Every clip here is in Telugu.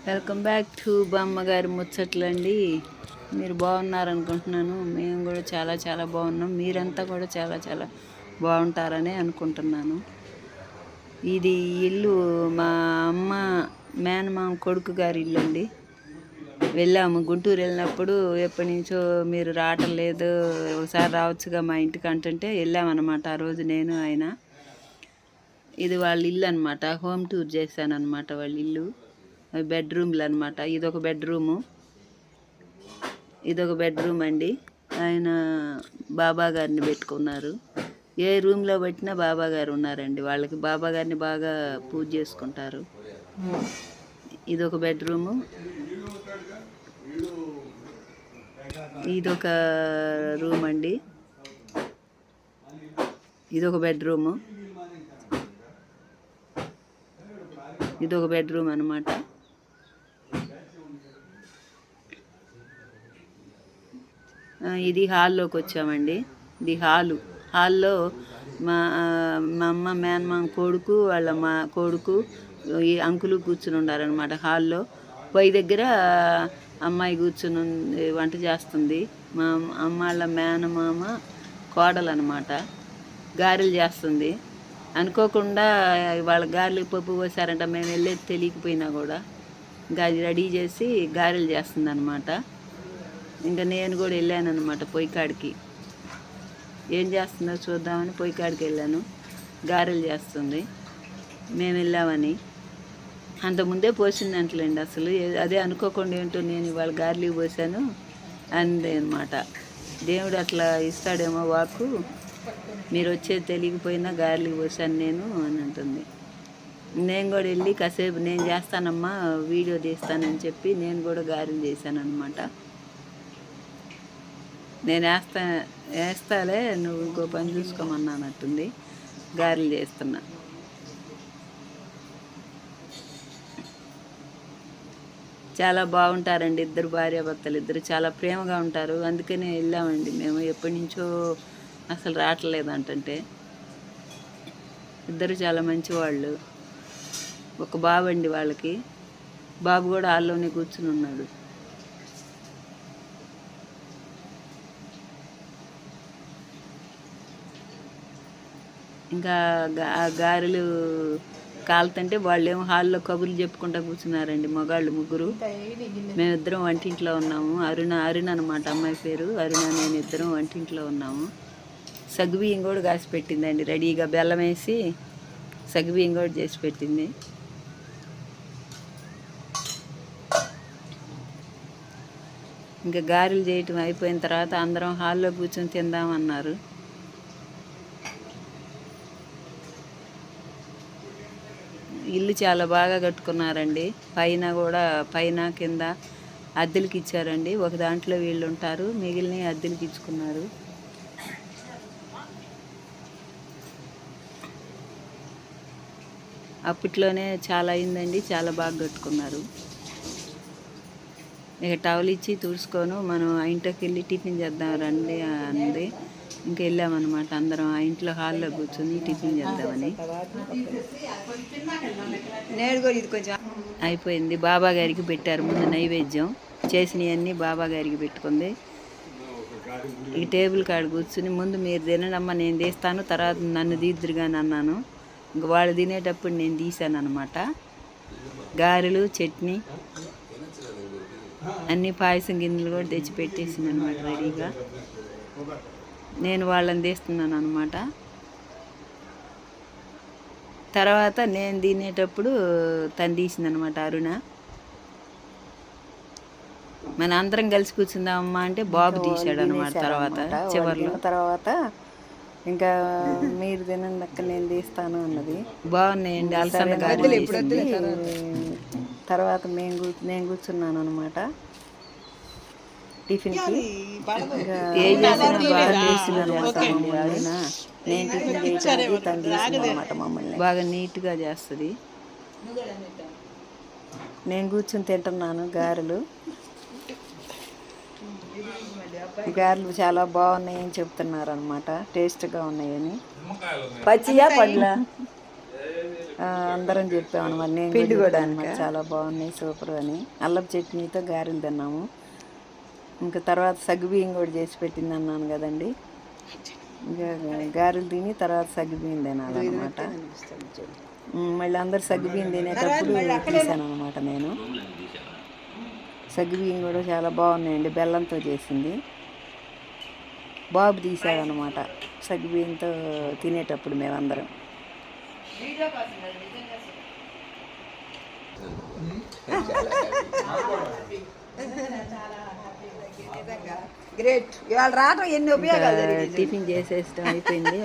వెల్కమ్ బ్యాక్ టు బామ్మగారి ముచ్చట్లండి. మీరు బాగున్నారనుకుంటున్నాను. మేము కూడా చాలా చాలా బాగున్నాం. మీరంతా కూడా చాలా చాలా బాగుంటారని అనుకుంటున్నాను. ఇది ఇల్లు మా అమ్మ మేనమామ కొడుకు గారి ఇల్లు అండి. వెళ్ళాము గుంటూరు వెళ్ళినప్పుడు, ఎప్పటి నుంచో మీరు రావటం లేదు, ఒకసారి రావచ్చుగా మా ఇంటికి అంటుంటే వెళ్ళామన్నమాట. ఆ రోజు నేను ఆయన. ఇది వాళ్ళ ఇల్లు అనమాట. హోమ్ టూర్ చేశాను అనమాట వాళ్ళ ఇల్లు. బెడ్రూమ్లు అనమాట. ఇదొక బెడ్రూమ్ అండి. ఆయన బాబా గారిని పెట్టుకున్నారు. ఏ రూమ్లో పెట్టినా బాబా గారు ఉన్నారండి. వాళ్ళకి బాబా గారిని బాగా పూజ చేసుకుంటారు. ఇదొక బెడ్రూము. ఇదొక రూమ్ అండి. ఇదొక బెడ్రూము. ఇదొక బెడ్రూమ్ అనమాట. ఇది హాల్లోకి వచ్చామండి. ఇది హాల్లో మా అమ్మ మేనమామ కొడుకు, వాళ్ళ మా కొడుకు, ఈ అంకులు కూర్చుని ఉండారనమాట హాల్లో. పొయ్యి దగ్గర అమ్మాయి కూర్చుని వంట చేస్తుంది. మా అమ్మ వాళ్ళ మేనమామ కోడలు అనమాట. గారెలు చేస్తుంది. అనుకోకుండా వాళ్ళ గారెలు పప్పు పోసారంట. మేము వెళ్ళేది తెలియకపోయినా కూడా ఇంకా అది రెడీ చేసి గారెలు చేస్తుంది అనమాట. ఇంకా నేను కూడా వెళ్ళాను అనమాట పొయ్యి కాడికి. ఏం చేస్తుందో చూద్దామని పొయ్యి కాడికి వెళ్ళాను. గారెలు చేస్తుంది. మేము వెళ్ళామని అంతకుముందే పోసిందంటలేండి. అసలు అదే అనుకోకుండా ఏంటో నేను ఇవాళ గారెలు పోసాను అంది అనమాట. దేవుడు అట్లా ఇస్తాడేమో వాకు, మీరు వచ్చేది తెలియకపోయినా గారెలు పోసాను నేను అని అంటుంది. నేను కూడా వెళ్ళి కాసేపు నేను చేస్తానమ్మా, వీడియో తీస్తానని చెప్పి నేను కూడా గారెలు చేశాను అనమాట. నేను వేస్తాలే, నువ్వు ఇంకో పని చూసుకోమన్నానట్టుంది. గారెలు చేస్తున్నా. చాలా బాగుంటారండి ఇద్దరు భార్యాభర్తలు. ఇద్దరు చాలా ప్రేమగా ఉంటారు. అందుకనే వెళ్ళామండి మేము. ఎప్పటి నుంచో అసలు రావట్లేదు అంటే. ఇద్దరు చాలా మంచివాళ్ళు. ఒక బాబు అండి వాళ్ళకి. బాబు కూడా హాల్లోనే కూర్చుని ఉన్నాడు. ఇంకా గారెలు కాలుతుంటే వాళ్ళేమో హాల్లో కబుర్లు చెప్పుకుంటూ కూర్చున్నారండి. మగాళ్ళు ముగ్గురు. మేమిద్దరం వంటింట్లో ఉన్నాము. అరుణ అనమాట అమ్మాయి పేరు. అరుణ నేను ఇద్దరం వంటింట్లో ఉన్నాము. సగ్గుబియ్యం కూడా కాసి పెట్టిందండి రెడీగా. బెల్లం వేసి సగ్గుబియ్యం కూడా చేసి పెట్టింది. ఇంకా గారెలు చేయటం అయిపోయిన తర్వాత అందరం హాల్లో కూర్చొని తిందామన్నారు. ఇల్లు చాలా బాగా కట్టుకున్నారండి. పైన కింద అద్దెలకి ఇచ్చారండి. ఒక దాంట్లో వీళ్ళు ఉంటారు, మిగిలిన అద్దెలకి ఇచ్చుకున్నారు. అప్పట్లోనే చాలా అయిందండి. చాలా బాగా కట్టుకున్నారు. ఇక టవల్ ఇచ్చి తుడుచుకొని మనం ఆ ఇంట్లోకి వెళ్ళి టిఫిన్ చేద్దాం రండి అంది. ఇంక వెళ్ళామన్నమాట అందరం ఆ ఇంట్లో హాల్లో కూర్చొని టిఫిన్ చేద్దామని. అయిపోయింది. బాబా గారికి పెట్టారు ముందు నైవేద్యం. చేసినవన్నీ బాబా గారికి పెట్టుకుంది. ఈ టేబుల్ కాడ కూర్చుని ముందు మీరు తినడమ్మా, నేను తీస్తాను, తర్వాత నన్ను తీద్దురుగాని అన్నాను. ఇంక వాళ్ళు తినేటప్పుడు నేను తీసాను అనమాట. గారెలు, చట్నీ అన్నీ, పాయసం గిన్నెలు కూడా తెచ్చి పెట్టేసింది అనమాట రెడీగా. నేను వాళ్ళని తీస్తున్నాను అనమాట. తర్వాత నేను తినేటప్పుడు తను తీసింది అనమాట అరుణ. మన అందరం కలిసి కూర్చుందామమ్మా అంటే బాబు తీసాడు అనమాట. తర్వాత ఇంకా మీరు తినండి నేను తీస్తాను అన్నది. బాగున్నాయండి అలసంద గారెలు. తర్వాత నేను కూర్చున్నాను అనమాట టిఫిన్కి. ఏం చేసినా బాగా చేసినారు అరుణ. నేను టిఫిన్ చేయడానికి తను తీసింది అనమాట మమ్మల్ని. బాగా నీట్గా చేస్తుంది. నేను కూర్చొని తింటున్నాను గారెలు. గారెలు చాలా బాగున్నాయని చెప్తున్నారు అనమాట. టేస్ట్గా ఉన్నాయని. పచ్చియా పండ్ల అందరం చెప్పామన్నమాట. నేను పిండి కూడా చాలా బాగున్నాయి, సూపర్ అని. అల్లపు చట్నీతో గారెలు తిన్నాము. ఇంకా తర్వాత సగ్గుబియ్యం కూడా చేసి పెట్టింది అన్నాను కదండి. ఇంకా గారెలు తిని తర్వాత సగ్గుబియ్యం తినాలన్నమాట. మళ్ళీ అందరు సగ్గుబియ్యం తినేటప్పుడు తీసాను అనమాట నేను. సగ్గుబియ్యం కూడా చాలా బాగున్నాయండి, బెల్లంతో చేసింది. బాబు తీసాడనమాట సగ్గుబియ్యంతో తినేటప్పుడు మేమందరం. గ్రేట్. ఇవాళ రావడం ఎన్ని ఉపయోగాలు. టిఫిన్ చేసేయడం అయిపోయింది.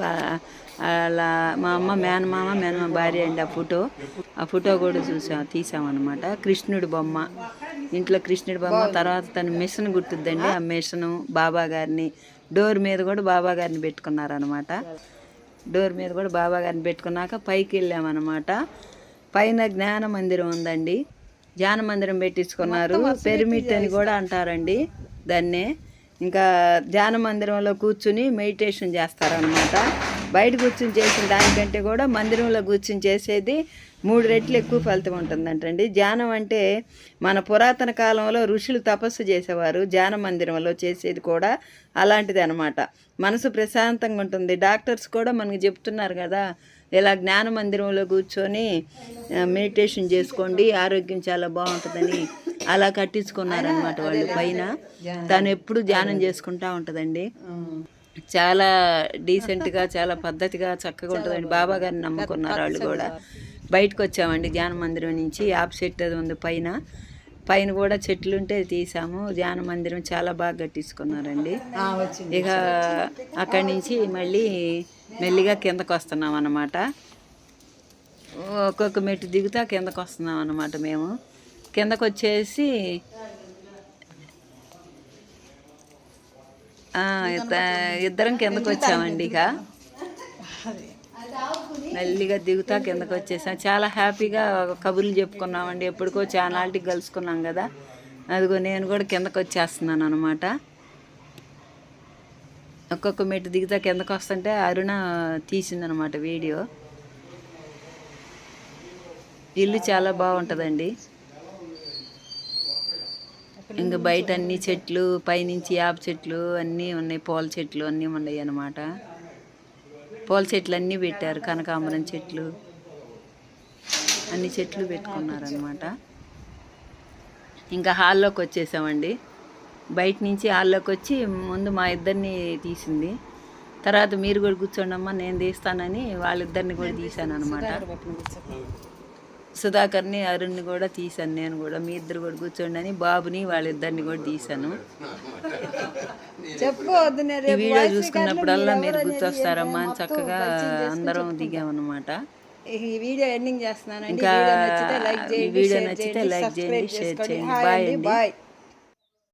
అలా మా అమ్మ మేనమామ భార్య అండి. ఆ ఫోటో కూడా తీసామన్నమాట. కృష్ణుడి బొమ్మ, ఇంట్లో కృష్ణుడి బొమ్మ. తర్వాత తన మిషన్ గుర్తుద్దండి, ఆ మిషను బాబా గారిని డోర్ మీద కూడా బాబా గారిని పెట్టుకున్నారనమాట. డోర్ మీద కూడా బాబా గారిని పెట్టుకున్నాక పైకి వెళ్ళామన్నమాట. పైన జ్ఞాన మందిరం ఉందండి, ధ్యాన మందిరం పెట్టించుకున్నారు. పిరమిడ్ అని కూడా అంటారండి దాన్నే. ఇంకా ధ్యాన మందిరంలో కూర్చుని మెడిటేషన్ చేస్తారనమాట. బయట కూర్చుని చేసిన దానికంటే కూడా మందిరంలో కూర్చుని చేసేది 3 రెట్లు ఎక్కువ ఫలితం ఉంటుందంటండి. ధ్యానం అంటే మన పురాతన కాలంలో ఋషులు తపస్సు చేసేవారు, ధ్యాన మందిరంలో చేసేది కూడా అలాంటిది అనమాట. మనసు ప్రశాంతంగా ఉంటుంది. డాక్టర్స్ కూడా మనకి చెప్తున్నారు కదా, ఇలా జ్ఞాన మందిరంలో కూర్చొని మెడిటేషన్ చేసుకోండి, ఆరోగ్యం చాలా బాగుంటుందని. అలా కట్టించుకున్నారనమాట వాళ్ళు పైన. తను ఎప్పుడు ధ్యానం చేసుకుంటా ఉంటుందండి. చాలా డీసెంట్గా, చాలా పద్ధతిగా, చక్కగా ఉంటుందండి. బాబా గారిని నమ్ముకున్నారు వాళ్ళు కూడా. బయటకు వచ్చామండి ధ్యాన మందిరం నుంచి. యాప చెట్టు అది ఉంది పైన కూడా చెట్లు ఉంటే తీసాము. ధ్యాన మందిరం చాలా బాగా కట్టించుకున్నారండి. ఇక అక్కడి నుంచి మళ్ళీ మెల్లిగా కిందకు వస్తున్నాం అన్నమాట. ఒక్కొక్క మెట్టు దిగుతా కిందకు వస్తున్నాం అన్నమాట. మేము కిందకు వచ్చేసి ఇద్దరం కిందకు వచ్చామండి. ఇక మెల్లిగా దిగుతా కిందకు వచ్చేసాం. చాలా హ్యాపీగా కబుర్లు చెప్పుకున్నామండి. ఎప్పటికో చానాటికి కలుసుకున్నాం కదా. అదిగో నేను కూడా కిందకు వచ్చేస్తున్నాను అనమాట. ఒక్కొక్క మెట్టు దిగుతా కిందకు వస్తుంటే అరుణ తీసిందనమాట వీడియో. ఇల్లు చాలా బాగుంటుందండి. ఇంకా బయట అన్ని చెట్లు, పైనుంచి యాప చెట్లు అన్నీ ఉన్నాయి, పూల చెట్లు అన్నీ ఉన్నాయి అన్నమాట. పూల చెట్లు అన్నీ పెట్టారు, కనకాంబరం చెట్లు, అన్ని చెట్లు పెట్టుకున్నారనమాట. ఇంకా హాల్లోకి వచ్చేసామండి. బయట నుంచి హాల్లోకి వచ్చి ముందు మా ఇద్దరిని తీసింది. తర్వాత మీరు కూడా కూర్చోండమ్మా నేను తీస్తానని వాళ్ళిద్దరిని కూడా తీశాను అనమాట. సుధాకర్ని, అరుణ్ని కూడా తీశాను నేను కూడా. మీ ఇద్దరు కూడా కూర్చోండి అని బాబుని వాళ్ళిద్దరిని కూడా తీశాను. ఈ వీడియో చూసుకున్నప్పుడల్లా మీరు గుర్తొస్తారమ్మా అని చక్కగా అందరం దిగామన్నమాట. ఈ వీడియో ఎండింగ్ చేస్తున్నాను. ఇంకా ఈ వీడియో నచ్చితే లైక్ చేయండి, షేర్ చేయండి. బాయ్ అండి.